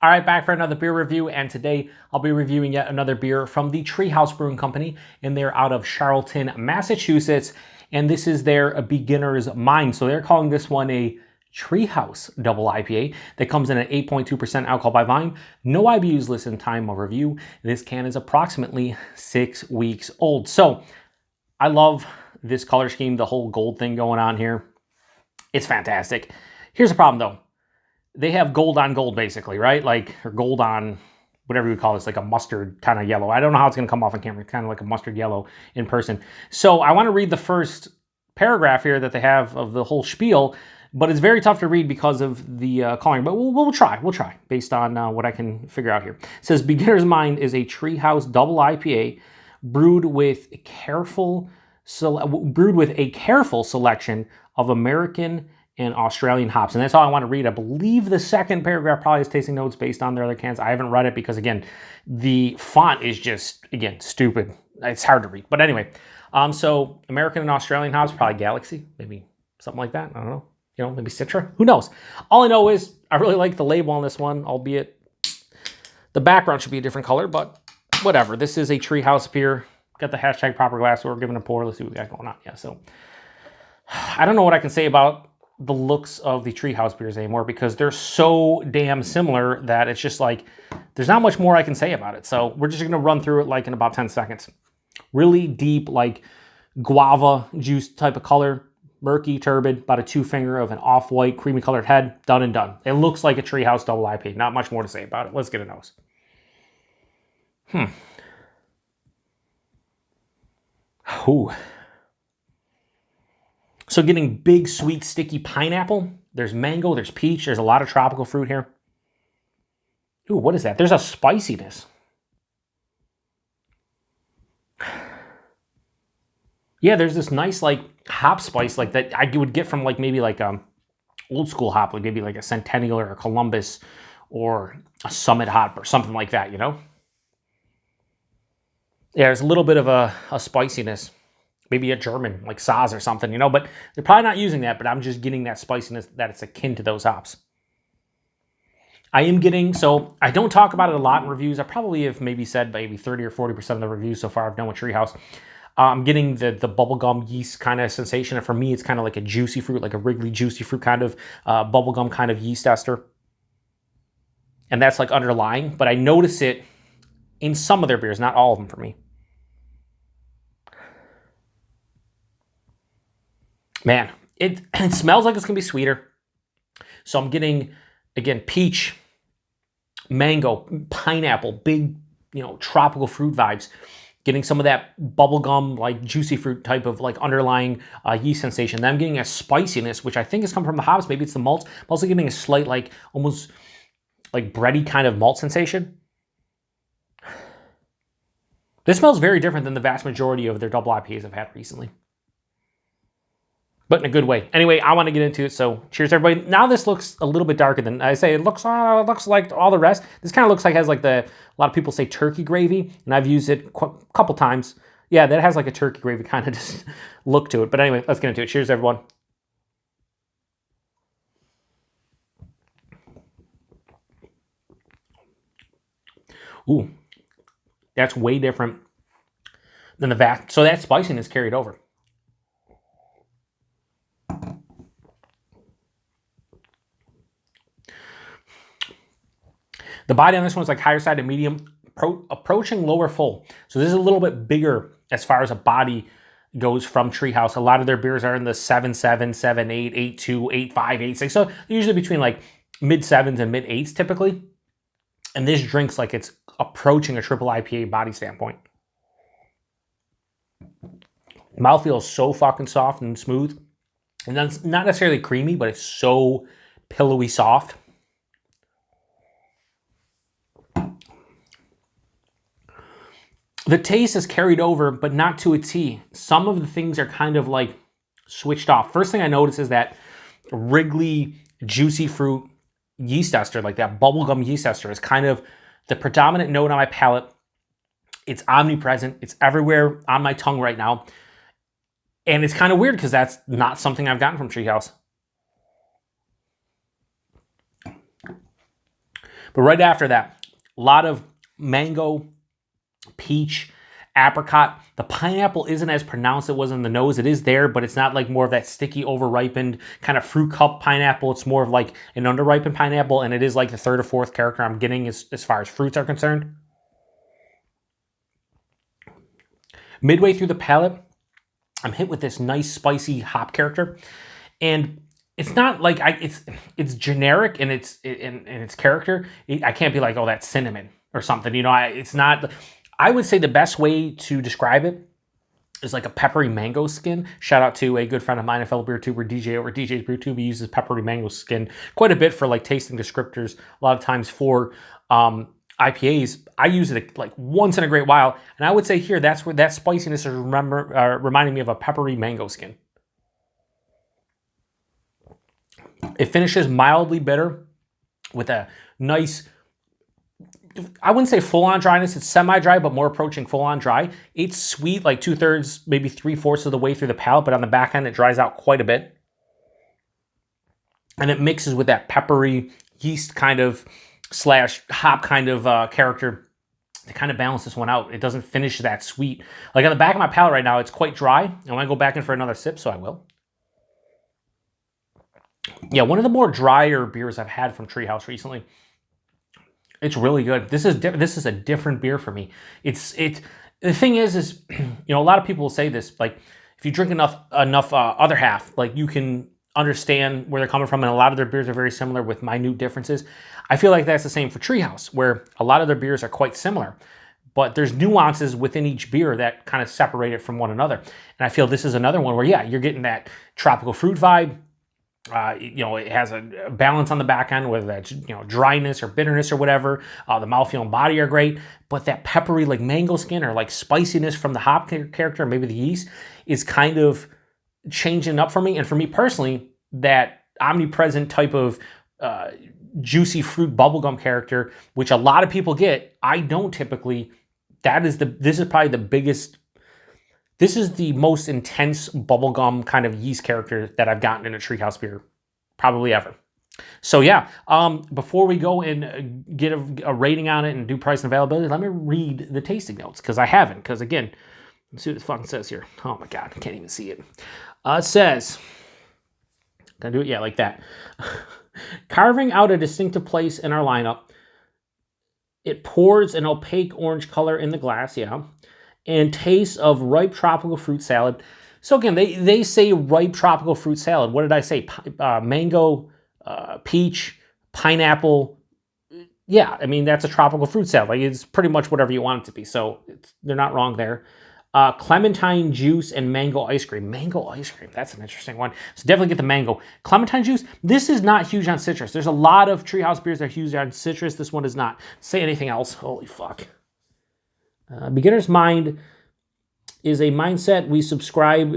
All right, back for another beer review, and today I'll be reviewing yet another beer from the Tree House Brewing Company, and they're out of Charlton, Massachusetts, and this is their beginner's mind. So they're calling this one a Tree House Double IPA that comes in at 8.2% alcohol by volume. No IBUs listed in time of review. This can is approximately 6 weeks old. So I love this color scheme, the whole gold thing going on here. It's fantastic. Here's the problem though. They have gold on gold basically, right? Like, or gold on whatever you call this, like a mustard kind of yellow. I don't know how it's going to come off on camera. It's kind of like a mustard yellow in person. So I want to read the first paragraph here that they have of the whole spiel, but it's very tough to read because of the coloring. But we'll try based on what I can figure out here. It says, Beginner's Mind is a Tree House Double IPA brewed with a careful selection of American and Australian hops. And that's all I want to read. I believe the second paragraph probably is tasting notes based on their other cans. I haven't read it because, again, the font is just, again, stupid. It's hard to read. But anyway, so American and Australian hops, probably Galaxy, maybe something like that. I don't know. You know, maybe Citra. Who knows? All I know is I really like the label on this one, albeit the background should be a different color, but whatever. This is a Tree House beer. Got the hashtag proper glass, so we're giving a pour. Let's see what we got going on. Yeah, so I don't know what I can say about the looks of the Tree House beers anymore because they're so damn similar that it's just like there's not much more I can say about it. So we're just gonna run through it like in about 10 seconds. Really deep, like guava juice type of color, murky, turbid, about a 2-finger of an off-white, creamy colored head, done and done. It looks like a Tree House Double IPA. Not much more to say about it. Let's get a nose. Ooh. So getting big, sweet, sticky pineapple. There's mango, there's peach, there's a lot of tropical fruit here. Ooh, what is that? There's a spiciness. Yeah, there's this nice like hop spice like that I would get from like maybe like old school hop, like maybe like a Centennial or a Columbus or a Summit hop or something like that, you know? Yeah, there's a little bit of a spiciness. Maybe a German, like Saaz or something, you know, but they're probably not using that, but I'm just getting that spiciness that it's akin to those hops. I am getting, so I don't talk about it a lot in reviews. I probably have maybe said maybe 30 or 40% of the reviews so far I've done with Tree House. I'm getting the bubblegum yeast kind of sensation. And for me, it's kind of like a juicy fruit, like a Wrigley juicy fruit kind of bubblegum kind of yeast ester. And that's like underlying, but I notice it in some of their beers, not all of them for me. Man, it smells like it's going to be sweeter. So I'm getting, again, peach, mango, pineapple, big, you know, tropical fruit vibes. Getting some of that bubblegum, like juicy fruit type of like underlying yeast sensation. Then I'm getting a spiciness, which I think has come from the hops. Maybe it's the malts. I'm also getting a slight, like almost like bready kind of malt sensation. This smells very different than the vast majority of their double IPAs I've had recently. But in a good way. Anyway, I want to get into it, so cheers everybody. Now this looks a little bit darker than I say. It looks like all the rest. This kind of looks like it has like a lot of people say turkey gravy, and I've used it a couple times. Yeah, that has like a turkey gravy kind of just look to it. But anyway, let's get into it. Cheers everyone. Ooh, that's way different than the vast. So that spiciness carried over. The body on this one's like higher side to medium, approaching lower full. So this is a little bit bigger as far as a body goes from Tree House. A lot of their beers are in the 7.7, 7.8, 8.2, 8.5, 8.6. So usually between like mid-7s and mid-8s typically. And this drinks like it's approaching a triple IPA body standpoint. Mouthfeel is so fucking soft and smooth. And that's not necessarily creamy, but it's so pillowy soft. The taste is carried over, but not to a T. Some of the things are kind of like switched off. First thing I notice is that Wrigley juicy fruit yeast ester, like that bubblegum yeast ester, is kind of the predominant note on my palate. It's omnipresent. It's everywhere on my tongue right now. And it's kind of weird because that's not something I've gotten from Tree House. But right after that, a lot of mango, peach, apricot. The pineapple isn't as pronounced as it was in the nose. It is there, but it's not like more of that sticky, over-ripened kind of fruit cup pineapple. It's more of like an under-ripened pineapple, and it is like the third or fourth character I'm getting as far as fruits are concerned. Midway through the palate, I'm hit with this nice spicy hop character, and it's not like it's generic in its character. I can't be like, oh, that's cinnamon or something. You know, it's not. I would say the best way to describe it is like a peppery mango skin. Shout out to a good friend of mine, a fellow beer tuber, DJ over at DJ's Brew Tube. He uses peppery mango skin quite a bit for like tasting descriptors. A lot of times for IPAs, I use it like once in a great while. And I would say here, that's where that spiciness is reminding me of a peppery mango skin. It finishes mildly bitter with a nice, I wouldn't say full-on dryness. It's semi-dry, but more approaching full-on dry. It's sweet, like 2/3, maybe 3/4 of the way through the palate, but on the back end, it dries out quite a bit. And it mixes with that peppery yeast kind of / hop kind of character to kind of balance this one out. It doesn't finish that sweet. Like on the back of my palate right now, it's quite dry. I want to go back in for another sip, so I will. Yeah, one of the more drier beers I've had from Tree House recently. It's really good. This is a different beer for me. The thing is you know, a lot of people will say this, like if you drink enough other half, like you can understand where they're coming from, and a lot of their beers are very similar with minute differences. I feel like that's the same for Tree House, where a lot of their beers are quite similar, but there's nuances within each beer that kind of separate it from one another. And I feel this is another one where, yeah, you're getting that tropical fruit vibe. You know, it has a balance on the back end, whether that's, you know, dryness or bitterness or whatever. The mouthfeel and body are great, but that peppery, like mango skin or like spiciness from the hop character, maybe the yeast, is kind of changing up for me. And for me personally, that omnipresent type of juicy fruit bubblegum character, which a lot of people get, I don't typically. This is probably the biggest. This is the most intense bubblegum kind of yeast character that I've gotten in a Tree House beer, probably ever. So yeah, before we go and get a rating on it and do price and availability, let me read the tasting notes, because I haven't. Because again, let's see what it fucking says here. Oh my God, I can't even see it. It says, can I do it? Yeah, like that. Carving out a distinctive place in our lineup, it pours an opaque orange color in the glass, yeah, and tastes of ripe tropical fruit salad. So again, they say ripe tropical fruit salad. What did I say? Mango, peach, pineapple. Yeah, I mean, that's a tropical fruit salad. Like, it's pretty much whatever you want it to be. So they're not wrong there. Clementine juice and mango ice cream. Mango ice cream, that's an interesting one. So definitely get the mango. Clementine juice, this is not huge on citrus. There's a lot of Tree House beers that are huge on citrus. This one is not. Say anything else. Holy fuck. Beginner's mind is a mindset we subscribe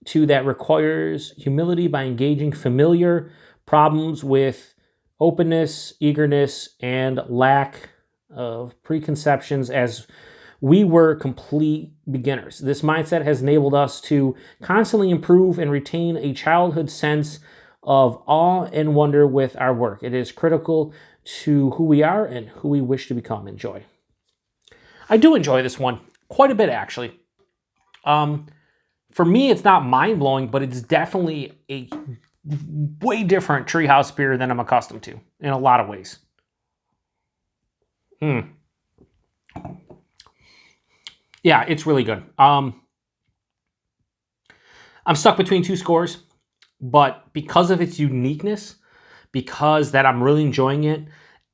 to that requires humility by engaging familiar problems with openness, eagerness, and lack of preconceptions as we were complete beginners. This mindset has enabled us to constantly improve and retain a childhood sense of awe and wonder with our work. It is critical to who we are and who we wish to become. Enjoy. I do enjoy this one quite a bit, actually. For me, it's not mind-blowing, but it's definitely a way different Tree House beer than I'm accustomed to in a lot of ways. Yeah, it's really good. I'm stuck between two scores, but because of its uniqueness, because that I'm really enjoying it,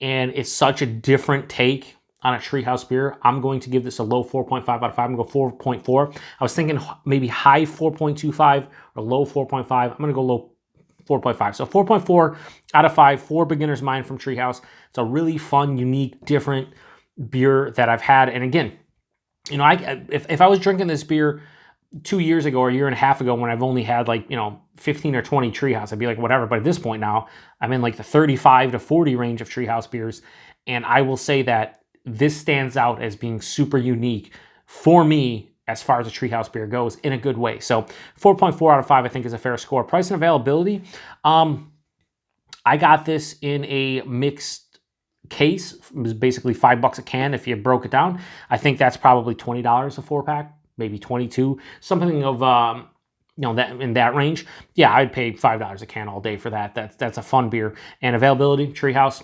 and it's such a different take on a Tree House beer, I'm going to give this a low 4.5 out of 5. I'm going to go 4.4. I was thinking maybe high 4.25 or low 4.5. I'm going to go low 4.5. So 4.4 out of 5 for beginner's mind from Tree House. It's a really fun, unique, different beer that I've had. And again, you know, if I was drinking this beer 2 years ago or a year and a half ago when I've only had like, you know, 15 or 20 Tree House, I'd be like, whatever. But at this point now, I'm in like the 35 to 40 range of Tree House beers. And I will say that this stands out as being super unique for me as far as a Tree House beer goes in a good way. So 4.4 out of 5, I think, is a fair score. Price and availability. I got this in a mixed case is basically $5 a can if you broke it down. I think that's probably $20 a 4-pack, maybe 22, something of that in that range. Yeah, I'd pay $5 a can all day for that. That's a fun beer. And availability, Tree House,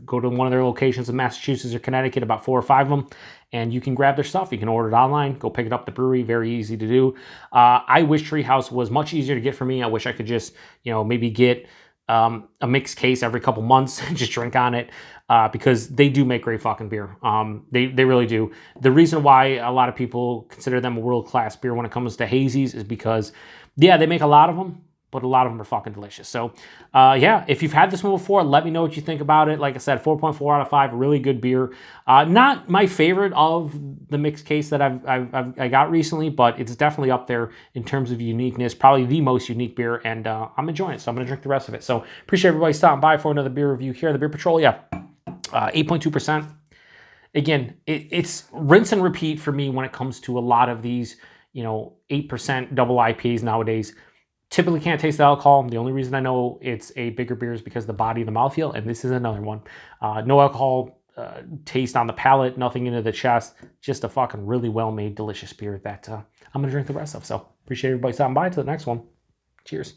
go to one of their locations in Massachusetts or Connecticut, about 4 or 5 of them, and you can grab their stuff. You can order it online, go pick it up at the brewery, very easy to do. I wish Tree House was much easier to get for me. I wish I could just, maybe get a mixed case every couple months and just drink on it, because they do make great fucking beer. They really do. The reason why a lot of people consider them a world-class beer when it comes to hazies is because, yeah, they make a lot of them, but a lot of them are fucking delicious. So, yeah, if you've had this one before, let me know what you think about it. Like I said, 4.4 out of 5, really good beer. Not my favorite of the mixed case that I got recently, but it's definitely up there in terms of uniqueness. Probably the most unique beer, and I'm enjoying it, so I'm going to drink the rest of it. So, appreciate everybody stopping by for another beer review here at the Beer Patrol. Yeah, 8.2%. Again, it's rinse and repeat for me when it comes to a lot of these, 8% double IPAs nowadays. Typically can't taste the alcohol. The only reason I know it's a bigger beer is because of the body of the mouthfeel, and this is another one. No alcohol taste on the palate, nothing into the chest, just a fucking really well-made, delicious beer that I'm going to drink the rest of. So appreciate everybody stopping by. To the next one. Cheers.